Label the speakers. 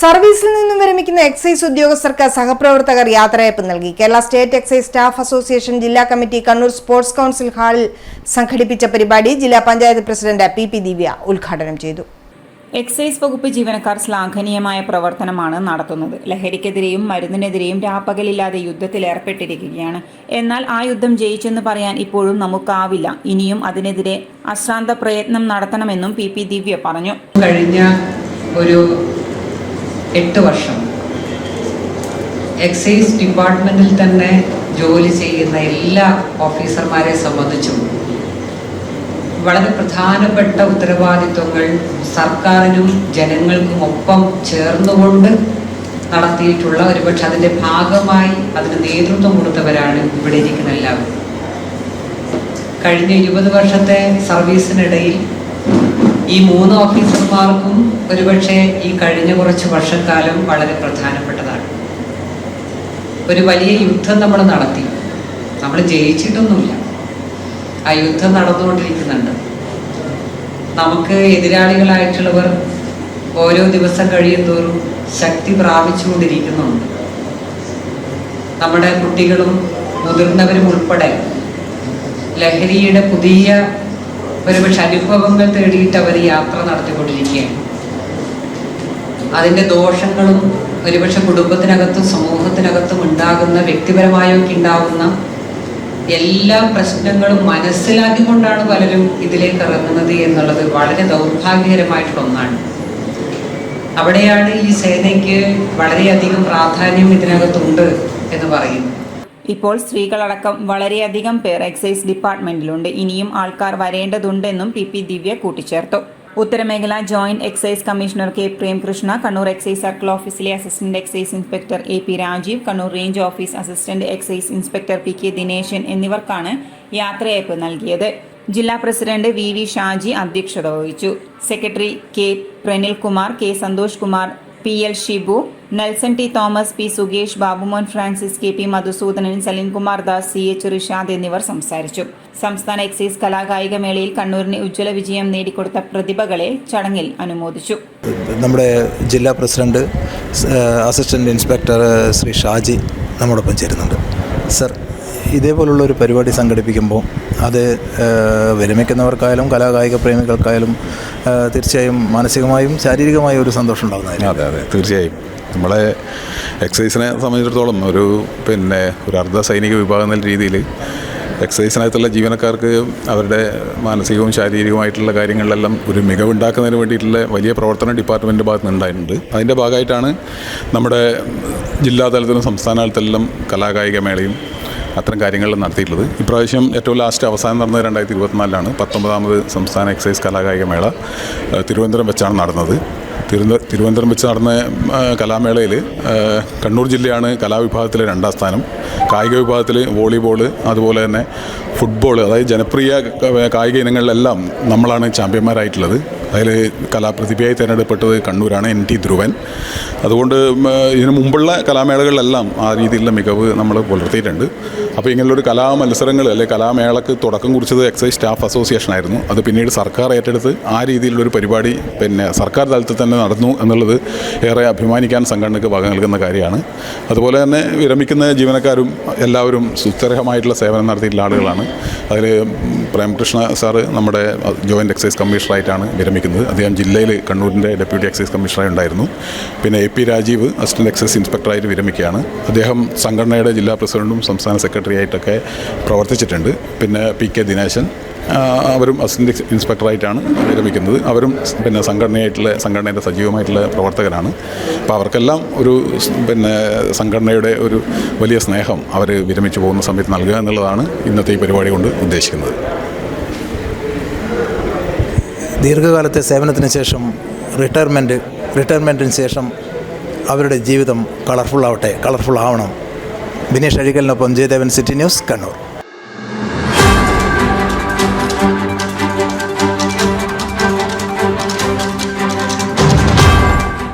Speaker 1: സർവീസിൽ നിന്നും വിരമിക്കുന്ന എക്സൈസ് ഉദ്യോഗസ്ഥർക്ക് സഹപ്രവർത്തകർ യാത്രയയപ്പ് നൽകി. Kerala state excise staff association ജില്ലാ കമ്മിറ്റി കണ്ണൂർ സ്പോർട്സ് കൗൺസിൽ ഹാളിൽ സംഘടിപ്പിച്ച പരിപാടി ജില്ലാ പഞ്ചായത്ത് പ്രസിഡന്റ് പി ദിവ്യ ഉദ്ഘാടനം ചെയ്തു.
Speaker 2: എക്സൈസ് വകുപ്പ് ജീവനക്കാർ ശ്ലാഘനീയമായ പ്രവർത്തനമാണ് നടത്തുന്നത്. ലഹരിക്കെതിരെയും മരുന്നിനെതിരെയും രാപ്പകലില്ലാതെ യുദ്ധത്തിലേർപ്പെട്ടിരിക്കുകയാണ്. എന്നാൽ ആ യുദ്ധം ജയിച്ചെന്ന് പറയാൻ ഇപ്പോഴും നമുക്കാവില്ല. ഇനിയും അതിനെതിരെ അശ്രാന്ത പ്രയത്നം നടത്തണമെന്നും പി ദിവ്യ പറഞ്ഞു.
Speaker 3: കഴിഞ്ഞ ഒരു 8 വർഷം എക്സൈസ് ഡിപ്പാർട്ട്മെന്റിൽ തന്നെ ജോലി ചെയ്യുന്ന എല്ലാ ഓഫീസർമാരെ സംബന്ധിച്ചും വളരെ പ്രധാനപ്പെട്ട ഉത്തരവാദിത്വങ്ങൾ സർക്കാരിനും ജനങ്ങൾക്കും ഒപ്പം ചേർന്നുകൊണ്ട് നടത്തിയിട്ടുള്ള, ഒരുപക്ഷെ അതിൻ്റെ ഭാഗമായി അതിന് നേതൃത്വം കൊടുത്തവരാണ് ഇവിടെ ഇരിക്കുന്ന എല്ലാവരും. കഴിഞ്ഞ 20 വർഷത്തെ സർവീസിനിടയിൽ ഈ 3 ഓഫീസർമാർക്കും ഒരുപക്ഷെ ഈ കഴിഞ്ഞ കുറച്ച് വർഷക്കാലം വളരെ പ്രധാനപ്പെട്ടതാണ്. ഒരു വലിയ യുദ്ധം നമ്മൾ നടത്തി, നമ്മൾ ജയിച്ചിട്ടൊന്നുമില്ല, ആ യുദ്ധം നടന്നുകൊണ്ടിരിക്കുന്നുണ്ട്. നമുക്ക് എതിരാളികളായിട്ടുള്ളവർ ഓരോ ദിവസം കഴിയുന്തോറും ശക്തി പ്രാപിച്ചുകൊണ്ടിരിക്കുന്നുണ്ട്. നമ്മുടെ കുട്ടികളും മുതിർന്നവരും ഉൾപ്പെടെ ലഹരിയുടെ പുതിയ ഒരുപക്ഷെ അനുഭവങ്ങൾ തേടിയിട്ട് അവർ യാത്ര നടത്തിക്കൊണ്ടിരിക്കുകയാണ്. അതിൻ്റെ ദോഷങ്ങളും ഒരുപക്ഷെ കുടുംബത്തിനകത്തും സമൂഹത്തിനകത്തും ഉണ്ടാകുന്ന, വ്യക്തിപരമായൊക്കെ ഉണ്ടാകുന്ന എല്ലാ പ്രശ്നങ്ങളും മനസ്സിലാക്കിക്കൊണ്ടാണ് പലരും ഇതിലേക്ക് ഇറങ്ങുന്നത് എന്നുള്ളത് വളരെ ദൗർഭാഗ്യകരമായിട്ടുള്ള ഒന്നാണ്. അവിടെയാണ് ഈ സേനയ്ക്ക് വളരെയധികം പ്രാധാന്യം ഇതിനകത്തുണ്ട് എന്ന് പറയുന്നു.
Speaker 2: ഇപ്പോൾ സ്ത്രീകളടക്കം വളരെയധികം പേർ എക്സൈസ് ഡിപ്പാർട്ട്മെന്റിലുണ്ട്. ഇനിയും ആൾക്കാർ വരേണ്ടതുണ്ടെന്നും പി ദിവ്യ കൂട്ടിച്ചേർത്തു. ഉത്തരമേഖല joint excise commissioner K Premkrishna, Kannur excise circle ഓഫീസിലെ assistant excise inspector P Rajeev, Kannur range office assistant excise inspector P Dineshan എന്നിവർക്കാണ് യാത്രയയപ്പ് നൽകിയത്. ജില്ലാ പ്രസിഡന്റ് വി ഷാജി അധ്യക്ഷത വഹിച്ചു. Secretary K Pranilkumar, K Santhosh Kumar, PL Shibu, Nelson T Thomas, P Sukesh, Babumon Francis, K P Madhusoodanan, Salinkumar Das, CH Rishad എന്നിവർ സംസാരിച്ചു. സംസ്ഥാന എക്സൈസ് കലാകായിക മേളയിൽ കണ്ണൂരിന് ഉജ്ജ്വല വിജയം നേടിക്കൊടുത്ത പ്രതിഭകളെ ചടങ്ങിൽ അനുമോദിച്ചു.
Speaker 4: നമ്മുടെ ജില്ലാ president assistant inspector Shri Shaji നമ്മോടൊപ്പം ചേരുന്നുണ്ട്. സർ, ഇതേപോലുള്ള ഒരു പരിപാടി സംഘടിപ്പിക്കുമ്പോൾ അത് വിരമിക്കുന്നവർക്കായാലും കലാകായിക പ്രേമികൾക്കായാലും തീർച്ചയായും മാനസികമായും ശാരീരികമായും ഒരു സന്തോഷം ഉണ്ടാകുന്നതായിരിക്കും.
Speaker 5: അതെ, തീർച്ചയായും. നമ്മളെ എക്സൈസിനെ സംബന്ധിച്ചിടത്തോളം ഒരു അർദ്ധ സൈനിക വിഭാഗം എന്ന രീതിയിൽ എക്സൈസിനകത്തുള്ള ജീവനക്കാർക്ക് അവരുടെ മാനസികവും ശാരീരികവുമായിട്ടുള്ള കാര്യങ്ങളിലെല്ലാം ഒരു മികവുണ്ടാക്കുന്നതിന് വേണ്ടിയിട്ടുള്ള വലിയ പ്രവർത്തനം ഡിപ്പാർട്ട്മെൻറ്റിൻ്റെ ഭാഗത്ത് നിന്നുണ്ടായിട്ടുണ്ട്. അതിൻ്റെ ഭാഗമായിട്ടാണ് നമ്മുടെ ജില്ലാതലത്തിലും സംസ്ഥാന തലത്തിലും കലാകായിക മേളയും അത്തരം കാര്യങ്ങൾ നടത്തിയിട്ടുള്ളത്. ഇപ്രാവശ്യം ഏറ്റവും ലാസ്റ്റ് അവസാനം നടന്നത് 2024 19ാമത് സംസ്ഥാന എക്സൈസ് കലാകായിക മേള തിരുവനന്തപുരം വെച്ചാണ് നടന്നത്. തിരുവനന്തപുരം വെച്ച് നടന്ന കലാമേളയിൽ കണ്ണൂർ ജില്ലയാണ് കലാവിഭാഗത്തിൽ 2ാം സ്ഥാനം. കായിക വിഭാഗത്തിൽ വോളിബോൾ, അതുപോലെ തന്നെ ഫുട്ബോൾ, അതായത് ജനപ്രിയ കായിക ഇനങ്ങളിലെല്ലാം നമ്മളാണ് ചാമ്പ്യന്മാരായിട്ടുള്ളത്. അതിൽ കലാപ്രതിഭയായി തിരഞ്ഞെടുക്കപ്പെട്ടത് കണ്ണൂരാണ്, NT ധ്രുവൻ. അതുകൊണ്ട് ഇതിനു മുമ്പുള്ള കലാമേളകളിലെല്ലാം ആ രീതിയിലുള്ള മികവ് നമ്മൾ പുലർത്തിയിട്ടുണ്ട്. അപ്പോൾ ഇങ്ങനെയുള്ളൊരു കലാമത്സരങ്ങൾ അല്ലെങ്കിൽ കലാമേളക്ക് തുടക്കം കുറിച്ചത് എക്സൈസ് സ്റ്റാഫ് അസോസിയേഷൻ ആയിരുന്നു. അത് പിന്നീട് സർക്കാർ ഏറ്റെടുത്ത് ആ രീതിയിലുള്ളൊരു പരിപാടി സർക്കാർ തലത്തിൽ തന്നെ നടന്നു എന്നുള്ളത് ഏറെ അഭിമാനിക്കാൻ സംഘടനയ്ക്ക് വക നൽകുന്ന കാര്യമാണ്. അതുപോലെ തന്നെ വിരമിക്കുന്ന ജീവനക്കാരും എല്ലാവരും സുസ്ഥിരമായിട്ടുള്ള സേവനം നടത്തിയിട്ടുള്ള ആളുകളാണ്. അതിൽ പ്രേംകൃഷ്ണ സാറ് നമ്മുടെ ജോയിൻറ്റ് എക്സൈസ് കമ്മീഷണറായിട്ടാണ് വിരമിക്കുന്നത്. അദ്ദേഹം ജില്ലയിൽ കണ്ണൂരിൻ്റെ ഡെപ്യൂട്ടി എക്സൈസ് കമ്മീഷണറായി ഉണ്ടായിരുന്നു. പിന്നെ പി രാജീവ് അസിസ്റ്റൻറ്റ് എക്സൈസ് ഇൻസ്പെക്ടറായിട്ട് വിരമിക്കുകയാണ്. അദ്ദേഹം സംഘടനയുടെ ജില്ലാ പ്രസിഡന്റും സംസ്ഥാന സെക്രട്ടറി ആയിട്ടൊക്കെ പ്രവർത്തിച്ചിട്ടുണ്ട്. പിന്നെ PK ദിനേശൻ, അവരും അസിസ്റ്റൻറ്റ് ഇൻസ്പെക്ടറായിട്ടാണ് വിരമിക്കുന്നത്. അവരും സംഘടനയുടെ സജീവമായിട്ടുള്ള പ്രവർത്തകരാണ്. അപ്പോൾ അവർക്കെല്ലാം ഒരു സംഘടനയുടെ ഒരു വലിയ സ്നേഹം അവർ വിരമിച്ചു പോകുന്ന സമയത്ത് നൽകുക എന്നുള്ളതാണ് ഇന്നത്തെ ഈ പരിപാടി കൊണ്ട് ഉദ്ദേശിക്കുന്നത്.
Speaker 4: ദീർഘകാലത്തെ സേവനത്തിന് ശേഷം റിട്ടയർമെൻറ്റിന് ശേഷം അവരുടെ ജീവിതം കളർഫുൾ ആവണം. ബിനീഷ് അഴിക്കലിനൊപ്പം ജയദേവൻ, സിറ്റി ന്യൂസ്, കണ്ണൂർ.